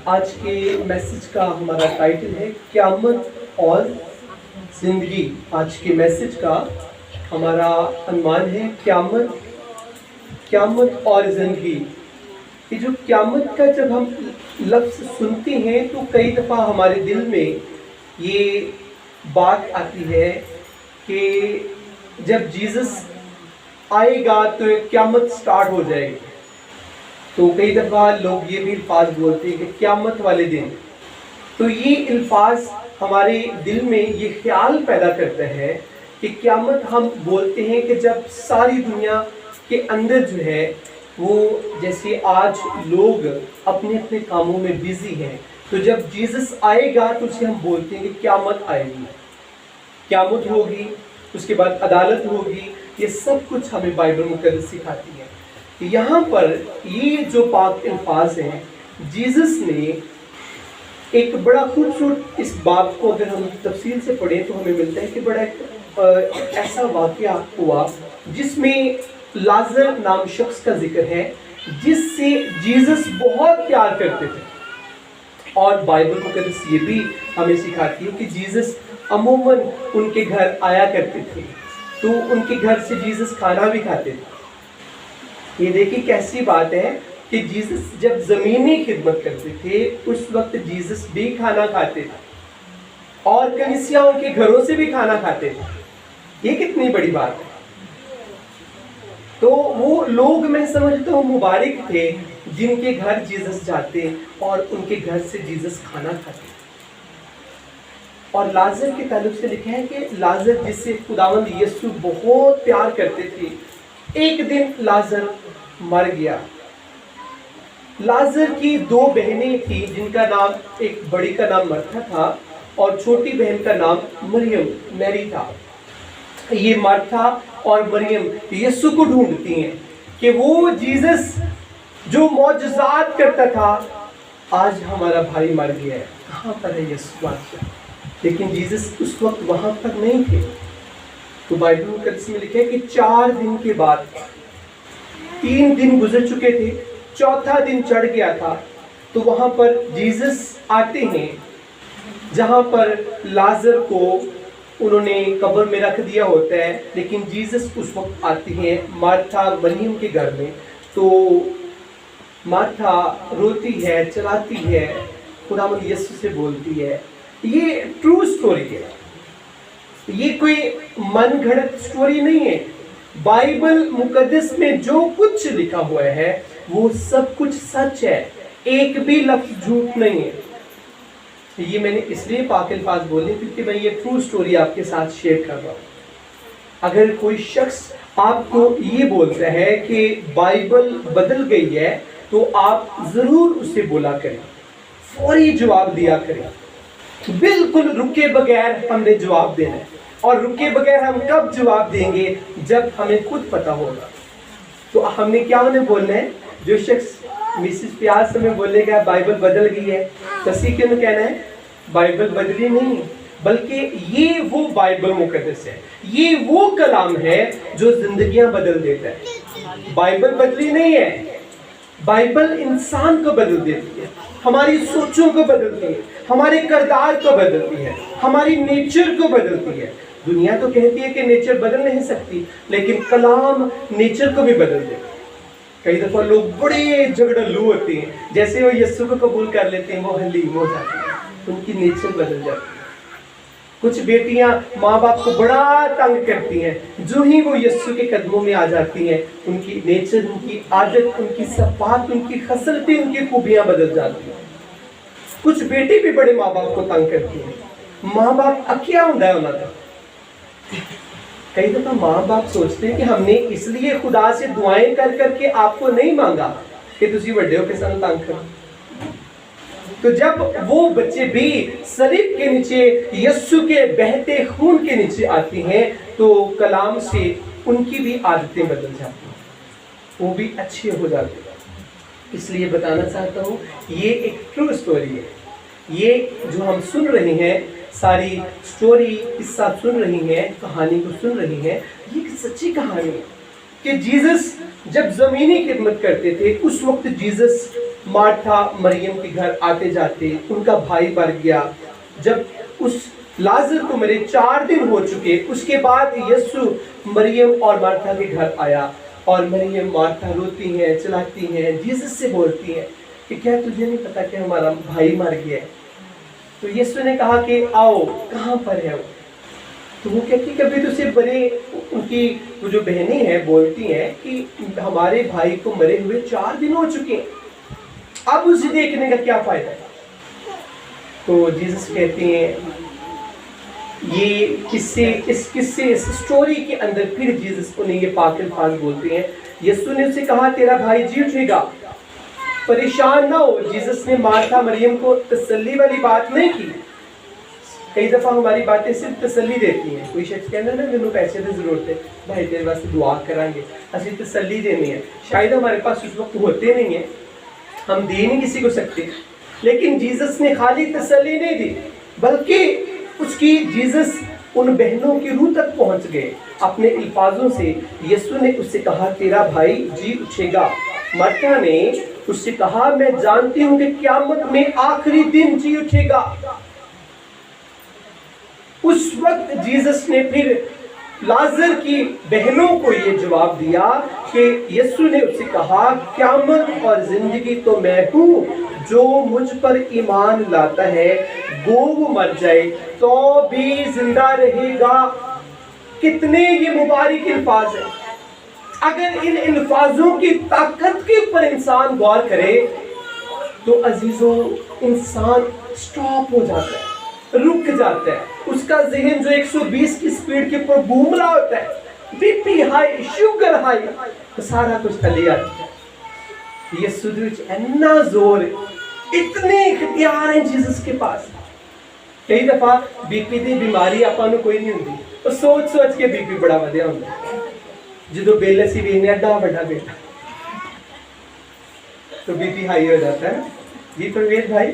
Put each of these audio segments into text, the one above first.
آج کے میسج کا ہمارا ٹائٹل ہے قیامت اور زندگی. آج کے میسج کا ہمارا عنوان ہے قیامت اور زندگی. یہ جو قیامت کا جب ہم لفظ سنتے ہیں تو کئی دفعہ ہمارے دل میں یہ بات آتی ہے کہ جب جیزس آئے گا تو قیامت سٹارٹ ہو جائے گی. تو کئی دفعہ لوگ یہ بھی الفاظ بولتے ہیں کہ قیامت والے دن. تو یہ الفاظ ہمارے دل میں یہ خیال پیدا کرتا ہے کہ قیامت ہم بولتے ہیں کہ جب ساری دنیا کے اندر جو ہے وہ جیسے آج لوگ اپنے اپنے کاموں میں بیزی ہیں، تو جب جیزس آئے گا تو اسے ہم بولتے ہیں کہ قیامت آئے گی، قیامت ہوگی، اس کے بعد عدالت ہوگی. یہ سب کچھ ہمیں بائبل مقدس سکھاتی ہے. یہاں پر یہ جو پاک الفاظ ہیں، جیزس نے ایک بڑا خوبصورت اس بات کو اگر ہم تفصیل سے پڑھیں تو ہمیں ملتا ہے کہ بڑا ایسا واقعہ ہوا جس میں لازر نام شخص کا ذکر ہے جس سے جیزس بہت پیار کرتے تھے. اور بائبل مقدس یہ بھی ہمیں سکھاتی ہے کہ جیزس عموماً ان کے گھر آیا کرتے تھے، تو ان کے گھر سے جیزس کھانا بھی کھاتے تھے. یہ دیکھیں کیسی بات ہے کہ جیزس جب زمینی خدمت کرتے تھے اس وقت جیزس بھی کھانا کھاتے تھے اور کلیسیا ان کے گھروں سے بھی کھانا کھاتے تھے. یہ کتنی بڑی بات ہے. تو وہ لوگ میں سمجھتا ہوں مبارک تھے جن کے گھر جیزس جاتے اور ان کے گھر سے جیزس کھانا کھاتے. اور لازر کے تعلق سے لکھا ہے کہ لازر جس سے خداوند یسوع بہت پیار کرتے تھے، ایک دن لازر مر گیا. لازر کی دو بہنیں تھیں جن کا نام، ایک بڑی کا نام مرتھا تھا اور چھوٹی بہن کا نام میری تھا. یہ مرتھا اور مریم یسوع کو ڈھونڈتی ہیں کہ وہ جیزس جو معجزات کرتا تھا، آج ہمارا بھائی مر گیا ہے، کہاں پر ہے یسوع بادشاہ؟ لیکن جیزس اس وقت وہاں پر نہیں تھے. تو بائبل مقدس میں لکھا ہے کہ 4 دن کے بعد 3 دن گزر چکے تھے، چوتھا دن چڑھ گیا تھا. تو وہاں پر جیزس آتے ہیں جہاں پر لازر کو انہوں نے قبر میں رکھ دیا ہوتا ہے، لیکن جیزس اس وقت آتی ہیں مارتھا مریم کے گھر میں. تو مارتھا روتی ہے، چلاتی ہے، خداوند یسوع سے بولتی ہے. یہ ٹرو سٹوری ہے، یہ کوئی من گھڑت سٹوری نہیں ہے. بائبل مقدس میں جو کچھ لکھا ہوا ہے وہ سب کچھ سچ ہے، ایک بھی لفظ جھوٹ نہیں ہے. یہ میں نے اس لیے پاک الفاظ بولے کیونکہ میں یہ ٹرو سٹوری آپ کے ساتھ شیئر کر رہا ہوں. اگر کوئی شخص آپ کو یہ بولتا ہے کہ بائبل بدل گئی ہے تو آپ ضرور اسے بولا کریں، فوری جواب دیا کریں. بالکل رکے بغیر ہم نے جواب دینا ہے. اور رکے بغیر ہم کب جواب دیں گے؟ جب ہمیں خود پتا ہوگا. تو ہم نے کیا انہیں بولنا ہے؟ جو شخص مسز پیار سے ہمیں بولے گا بائبل بدل گئی ہے، کسی کے انہیں کہنا ہے بائبل بدلی نہیں، بلکہ یہ وہ بائبل مقدس ہے، یہ وہ کلام ہے جو زندگیاں بدل دیتا ہے. بائبل بدلی نہیں ہے، بائبل انسان کو بدل دیتی ہے، ہماری سوچوں کو بدلتی ہے، ہمارے کردار کو بدلتی ہے، ہماری نیچر کو بدلتی ہے. دنیا تو کہتی ہے کہ نیچر بدل نہیں سکتی، لیکن کلام نیچر کو بھی بدل دیتا ہے. کئی دفعہ لوگ بڑے جھگڑلو ہوتے ہیں، جیسے وہ یسوع کو قبول کر لیتے ہیں وہ حلیم ہو جاتے ہیں، ان کی نیچر بدل جاتی ہے. کچھ بیٹیاں ماں باپ کو بڑا تنگ کرتی ہیں، جو ہی وہ یسوع کے قدموں میں آ جاتی ہیں ان کی نیچر، ان کی عادت، ان کی صفات، ان کی خصلتیں، ان کی خوبیاں بدل جاتی ہیں. کچھ بیٹی بھی بڑے ماں باپ کو تنگ کرتی ہیں. ماں باپ اکیا ہوتا ہے انہوں کا. کئی دفعہ ماں باپ سوچتے ہیں کہ ہم نے اس لیے خدا سے دعائیں کر کر کے آپ کو نہیں مانگا کہ تسی بڑے ہو کے سانو تنگ کرو. تو جب وہ بچے بھی صلیب کے نیچے یسوع کے بہتے خون کے نیچے آتی ہیں تو کلام سے ان کی بھی عادتیں بدل جاتی ہیں، وہ بھی اچھے ہو جاتے ہیں. اس لیے بتانا چاہتا ہوں یہ ایک ٹرو سٹوری ہے. یہ جو ہم سن رہے ہیں، ساری سٹوری قصہ سن رہی ہیں، کہانی کو سن رہی ہیں، یہ ایک سچی کہانی ہے. کہ جیزس جب زمینی خدمت کرتے تھے اس وقت جیزس مارتھا مریم کے گھر آتے جاتے، ان کا بھائی مر گیا، جب اس لازر کو مرے 4 دن ہو چکے، اس کے بعد یسوع مریم اور مارتھا کے گھر آیا، اور مریم مارتھا روتی ہیں، چلاتی ہیں، جیزس سے بولتی ہیں کہ کیا تجھے نہیں پتا کہ ہمارا بھائی مر گیا ہے؟ تو یسوع نے کہا کہ آؤ، کہاں پر ہے وہ؟ تو وہ کہتی کبھی تو صرف بڑے، ان کی وہ جو بہنیں ہیں بولتی ہیں کہ ہمارے بھائی کو مرے ہوئے 4 دن ہو چکے ہیں، اب اسے دیکھنے کا کیا فائدہ ہے؟ تو جیزس کہتے ہیں، یہ اس سٹوری کے اندر پھر جیزس انہیں یہ پاک الفاظ بولتے ہیں، یسوع نے اسے کہا تیرا بھائی جی اٹھے گا، پریشان نہ ہو۔ جیزس نے مارتھا مریم کو تسلی والی بات نہیں کی۔ کئی دفعہ ہماری باتیں صرف تسلی دیتی ہیں، کوئی شخص کہنا نا مینوں پیسے کی ضرورت ہے، بھائی تیرے واسطے دعا کریں گے، اسی تسلی دینی ہے، شاید ہمارے پاس اس وقت ہوتے نہیں ہیں، ہم دے نہیں کسی کو سکتے، لیکن جیزس نے خالی تسلی نہیں دی، بلکہ اس کی جیزس ان بہنوں کی روح تک پہنچ گئے اپنے الفاظوں سے۔ یسوع نے اس سے کہا تیرا بھائی جی اٹھے گا۔ مرتا نے اس سے کہا میں جانتی ہوں کہ قیامت میں آخری دن جی اٹھے گا۔ اس وقت جیزس نے پھر لازر کی بہنوں کو یہ جواب دیا کہ یسوع نے اس سے کہا قیامت اور زندگی تو میں ہوں، جو مجھ پر ایمان لاتا ہے گو وہ مر جائے تو بھی زندہ رہے گا۔ کتنے یہ مبارک الفاظ ہیں، اگر ان الفاظوں کی طاقت کے اوپر انسان غور کرے تو عزیزوں انسان سٹاپ ہو جاتا ہے، رک جاتا ہے، اس کا ذہن جو 120 کی سپیڈ کے اوپر گھوم رہا ہوتا ہے، B P high, sugar high, تو سارا کچھ تلے آتا ہے۔ یسوع وچ اتنا زور، اتنے اختیار ہیں جیزس کے پاس۔ کئی دفعہ بی پی دی بیماری آپاں نوں کوئی نہیں ہوندی، اور سوچ سوچ کے بی پی بڑا ودیا ہوندا ہے۔ جدو بیل اسی ویکھنے ایڈا بڑا بیٹا تو بی پی ہائی ہو جاتا ہے۔ جی پرویز بھائی،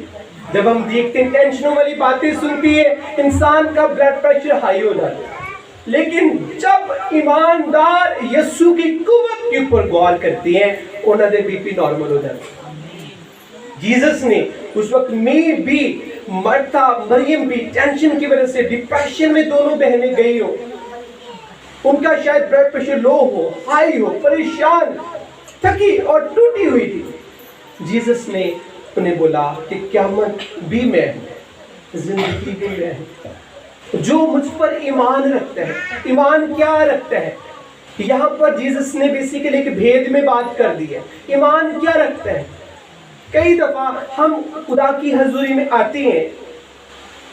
جب ہم دیکھتے ہیں ٹینشنوں والی باتیں سنتی ہے انسان کا بلڈ پریشر ہائی ہو جاتا ہے، لیکن جب ایماندار یسوع کی قوت کے اوپر غور کرتی ہیں انہوں نے بی پی نارمل ہو جاتا ہے۔ جیزس نے اس وقت میں بھی، مرتا مریم بھی ٹینشن کی وجہ سے ڈپریشن میں دونوں بہنیں گئی ہو، ان کا شاید بلڈ پریشر لو ہو، ہائی ہو، پریشان، تھکی اور ٹوٹی ہوئی تھی۔ جیزس نے انہیں بولا کہ قیامت بھی میں ہوں، زندگی بھی میں ہوں، جو مجھ پر ایمان رکھتا ہے۔ ایمان کیا رکھتا ہے؟ یہاں پر جیزس نے بیسیکلی ایک بھید میں بات کر دی ہے۔ ایمان کیا رکھتا ہے؟ کئی دفعہ ہم خدا کی حضوری میں آتے ہیں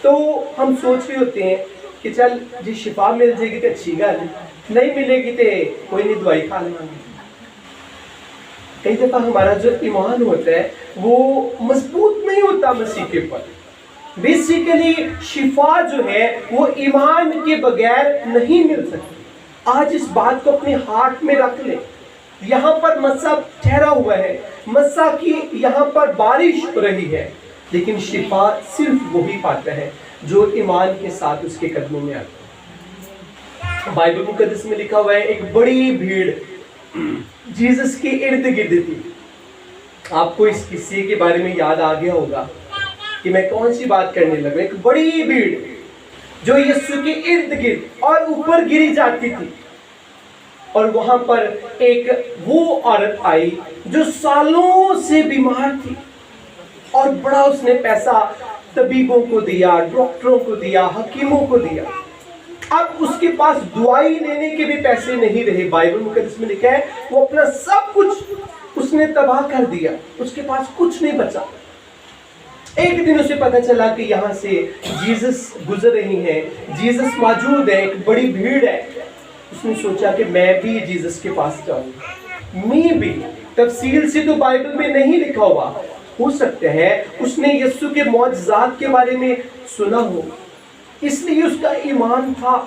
تو ہم سوچ رہے ہوتے ہیں کہ چل جی شفا مل جائے گی تو اچھی گل ہے، نہیں ملے گی تو کوئی نہیں دوائی کھا لیں گے۔ کئی دفعہ ہمارا جو ایمان ہوتا ہے وہ مضبوط نہیں ہوتا مسیح کے پر۔ بیسیکلی شفا جو ہے وہ ایمان کے بغیر نہیں مل سکتی۔ آج اس بات کو اپنے ہارٹ میں رکھ لیں۔ یہاں پر مسا ٹھہرا ہوا ہے، مسا کی یہاں پر بارش ہو رہی ہے، لیکن شفا صرف وہی پاتا ہے جو ایمان کے ساتھ اس کے قدموں میں آتا ہے۔ بائبل مقدس میں لکھا ہوا ہے ایک بڑی بھیڑ جیزس کے ارد گرد تھی۔ آپ کو اس قصے کے بارے میں یاد آ گیا ہوگا کہ میں کون سی بات کرنے لگا۔ ایک بڑی بھیڑ جو یسوع کے ارد گرد اور اوپر گری جاتی تھی، اور وہاں پر ایک وہ عورت آئی جو سالوں سے بیمار تھی، اور بڑا اس نے پیسہ طبیبوں کو دیا، ڈاکٹروں کو دیا، حکیموں کو دیا۔ اب اس کے پاس دوائی لینے کے بھی پیسے نہیں رہے۔ بائبل مقدس میں لکھا ہے وہ اپنا سب کچھ اس نے تباہ کر دیا، اس کے پاس کچھ نہیں بچا۔ ایک دن اسے پتا چلا کہ یہاں سے جیزس گزر رہی ہیں، جیزس موجود ہے، ایک بڑی بھیڑ ہے۔ اس نے سوچا کہ میں بھی جیزس کے پاس جاؤں، میں بھی۔ تفصیل سے تو بائبل میں نہیں لکھا ہوا، ہو سکتا ہے اس نے یسوع کے معجزات کے بارے میں سنا ہو، اس لیے اس کا ایمان تھا۔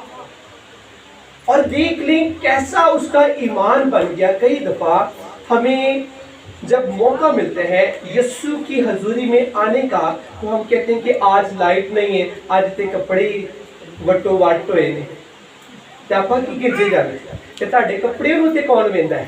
اور دیکھ لیں کیسا اس کا ایمان بن گیا۔ کئی دفعہ ہمیں جب موقع ملتا ہے یسوع کی حضوری میں آنے کا تو ہم کہتے ہیں کہ آج لائٹ نہیں ہے، آج تے کپڑے وٹو واٹ ہوئے نے تے آپاں کی گرجے جانے، ਤੇ ਤੁਹਾਡੇ ਕੱਪੜੇ ਨੂੰ ਤੇ ਕੌਣ ਵੇਂਦਾ ਹੈ?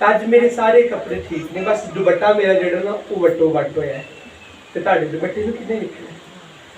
ਅੱਜ ਮੇਰੇ ਸਾਰੇ ਕੱਪੜੇ ਠੀਕ ਨੇ, ਬਸ ਦੁਪੱਟਾ ਮੇਰਾ ਜਿਹੜਾ ਨਾ ਉਹ ਵੱਟੋ ਵੱਟ ਹੋਇਆ ਹੈ, ਤੇ ਤੁਹਾਡੇ ਦੁਪੱਟੇ ਨੂੰ ਕਿਹਨੇ ਵੇਖਣਾ?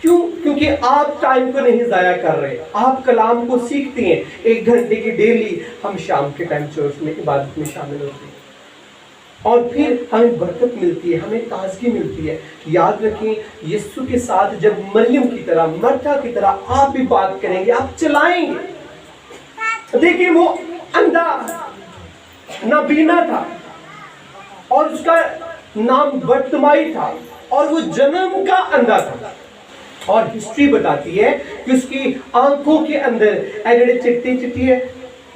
کیوں؟ کیونکہ آپ ٹائم کو نہیں ضائع کر رہے، آپ کلام کو سیکھتے ہیں. 1 گھنٹے کی ڈیلی ہم شام کے ٹائم چرچ میں عبادت میں شامل ہوتے ہیں، اور پھر ہمیں برکت ملتی ہے، ہمیں تازگی ملتی ہے. یاد رکھیں یسوع کے ساتھ جب مریم کی طرح، مرتا کی طرح آپ بھی بات کریں گے، آپ چلائیں گے. دیکھیں وہ اندھا نابینا تھا اور اس کا نام برتمائی تھا، اور وہ جنم کا اندھا تھا. اور ہسٹری بتاتی ہے کہ اس کی آنکھوں کے اندر ایڈے چٹی چٹی ہے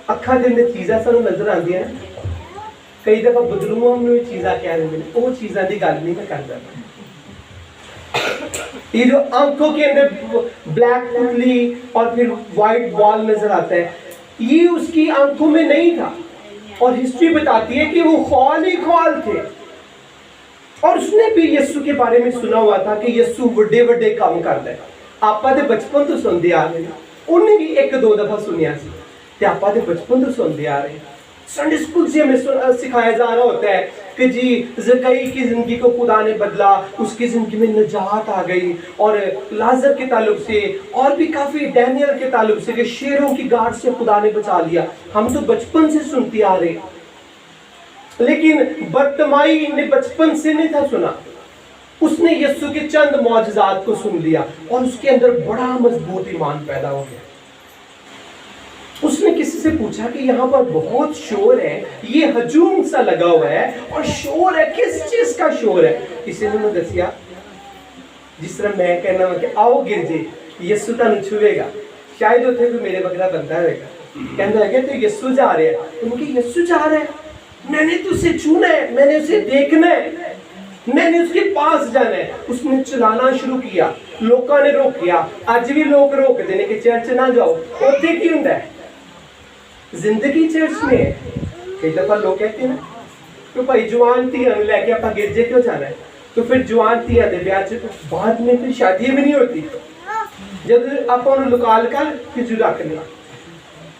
اکھاں دے اندر چیزاں سانو نظر آندی ہیں. کئی دفعہ بدلوں میں چیزاں کہہ رہے ہیں، وہ چیزاں دی گل نہیں میں کرتا. یہ جو آنکھوں کے اندر بلیک پتلی اور پھر وائٹ بال نظر آتا ہے، یہ اس کی آنکھوں میں نہیں تھا. اور ہسٹری بتاتی ہے کہ وہ خوال ہی خوال تھے. اور اس نے بھی یسوع کے بارے میں سنا ہوا تھا کہ یسوع بڑے بڑے کام کرتا ہے. آپا دے بچپن تو سنتے آ رہے ہیں، انہیں بھی 1-2 دفعہ سنیا سی کہ آپا دے بچپن تو سنتے آ رہے ہیں. سنڈے اسکول سے ہمیں سکھایا جا رہا ہوتا ہے کہ جی زکئی کی زندگی کو خدا نے بدلا، اس کی زندگی میں نجات آ گئی. اور لازر کے تعلق سے اور بھی کافی ڈینیل کے تعلق سے کہ شیروں کی گارڈ سے خدا نے بچا لیا. ہم تو بچپن سے سنتے آ رہے ہیں. لیکن برتمائی نے بچپن سے نہیں تھا سنا، اس نے یسوع کے چند معجزات کو سن لیا اور اس کے اندر بڑا مضبوط ایمان پیدا ہو گیا. اس نے کسی سے پوچھا کہ یہاں پر بہت شور ہے، یہ ہجوم سا لگا ہوا ہے اور شور ہے، کس چیز کا شور ہے؟ کسی نے مجھے دسیا جس طرح میں کہنا ہوں کہ آؤ گر جے یسوع تانوں چھوے گا، شاید اتنے کوئی میرے بغیر بندہ ہوئے گا، کہنا ہے کہ تو یسوع جا رہے ہیں. ان کے یسوع جا رہے ہیں، میں نے تو اسے چھونا ہے، میں نے اسے دیکھنا ہے، میں نے اس کے پاس جانا ہے. اس نے چلانا شروع کیا، لوگوں نے روکیا. آج بھی لوگ روک دینے کہ چرچ نہ جاؤ. ہوتے کی ہوں ہے زندگی چرچ میں ہے. کئی دفعہ لوگ کہتے ہیں نا کہ بھائی جوان تیاں لے کے آپ گرجے کیوں جانا ہے؟ تو پھر جوان تیاں دے بیاہ چ بعد میں پھر شادی بھی نہیں ہوتی جب آپ انہوں لکال کر کھجو رکھنے.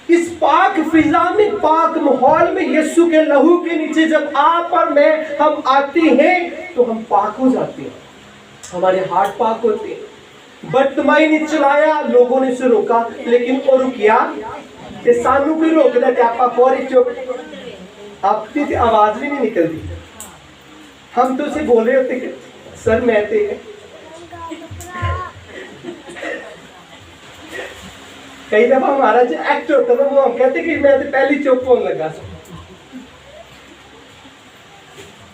اس پاک فضا میں، پاک ماحول میں، یسوع کے لہو کے نیچے جب آپ اور میں ہم آتے ہیں تو ہم پاک ہو جاتے ہیں، ہمارے ہاتھ پاک ہوتے ہیں. برتمائی نے چلایا، لوگوں نے اسے روکا، لیکن وہ رکیا کہ سانو کوئی روک دے کہ آپ فوری چپ، آپ کی آواز بھی نہیں نکلتی. ہم تو اسے بول رہے ہوتے کہ سر میں تے کئی دفعہ ہمارا جو ایکٹ ہوتا ہے وہ ہم کہتے کہ میں تو پہلی چپ ہونے لگا.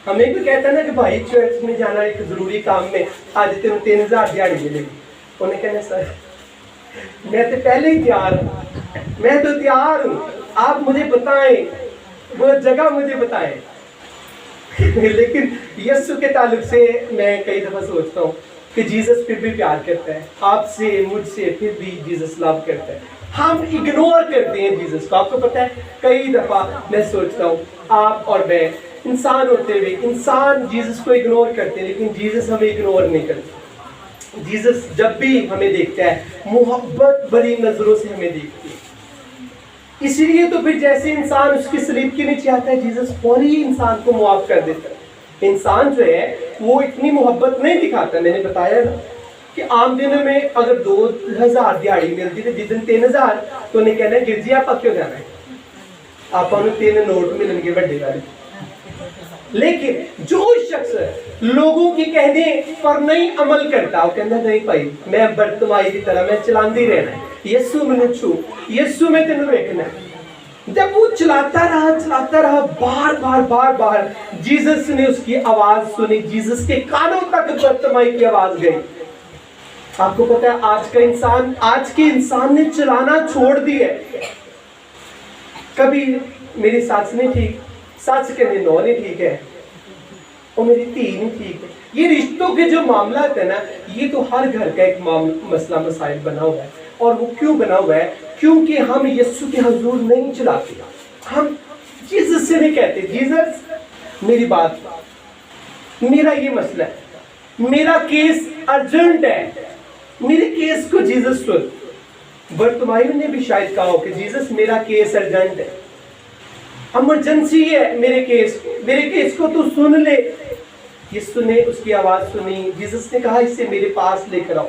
ہمیں بھی کہتا ہے نا کہ بھائی چرچ میں جانا ایک ضروری کام میں، آج تینوں 3000 دیہڑی ملے گی. انہیں کہنا سر میں تو پہلے ہی تیار ہوں، میں تو تیار ہوں، آپ مجھے بتائیں، وہ جگہ مجھے بتائیں. لیکن یسوع کے تعلق سے میں کئی دفعہ سوچتا ہوں کہ جیزس پھر بھی پیار کرتا ہے آپ سے، مجھ سے، پھر بھی جیزس لو کرتا ہے. ہم اگنور کرتے ہیں جیزس کو. آپ کو پتہ ہے کئی دفعہ میں سوچتا ہوں آپ اور میں انسان ہوتے ہوئے انسان جیزس کو اگنور کرتے ہیں، لیکن جیزس ہمیں اگنور نہیں کرتے. جیزس جب بھی ہمیں دیکھتا ہے محبت بڑی نظروں سے ہمیں دیکھتی ہے. اسی لیے تو پھر جیسے انسان اس کی صلیب کے نیچے آتا ہے جیزس فوری انسان کو معاف کر دیتا ہے. انسان جو ہے وہ اتنی محبت نہیں دکھاتا. میں نے بتایا نا کہ عام دنوں میں اگر 2000 دیہڑی ملتی تھی، جس دن 3000 تو انہیں کہنا ہے گرجی آپ کیوں جانا ہے، آپ انہیں 3 نوٹ ملیں گے بڑے والے. لیکن جو شخص لوگوں کے کہنے پر نہیں عمل کرتا وہ کہتا نہیں بھائی میں برتمائی کی طرح میں چلاندی رہنا ہے، یسوع میں چھو، یسوع میں تینوں دیکھنا ہے. جب وہ چلاتا رہا بار بار بار بار جیزس نے اس کی آواز سنی، جیزس کے کانوں تک برتمائی کی آواز گئی. آپ کو پتا ہے آج کے انسان نے چلانا چھوڑ دی ہے. کبھی میری ساس نہیں ٹھیک، ساس کے دن نو نہیں ٹھیک ہے، اور میری تھی نہیں ٹھیک ہے. یہ رشتوں کے جو معاملات ہیں نا، یہ تو ہر گھر کا ایک مسئلہ مسائل بنا ہوا ہے. اور وہ کیوں بنا ہوا ہے؟ کیونکہ ہم یسوع کے حضور نہیں چلاتے. ہم جیزس سے نہیں کہتے جیزس میری بات، میرا یہ مسئلہ ہے، میرا کیس ارجنٹ ہے، میرے کیس کو جیزس سن. برتمائی نے بھی شاید کہا ہو کہ جیزس میرا کیس ارجنٹ ہے، ایمرجنسی ہے، میرے کیس کو تو سن لے. یسوع نے اس کی آواز سنی. جیزس نے کہا اسے میرے پاس لے کر آؤ.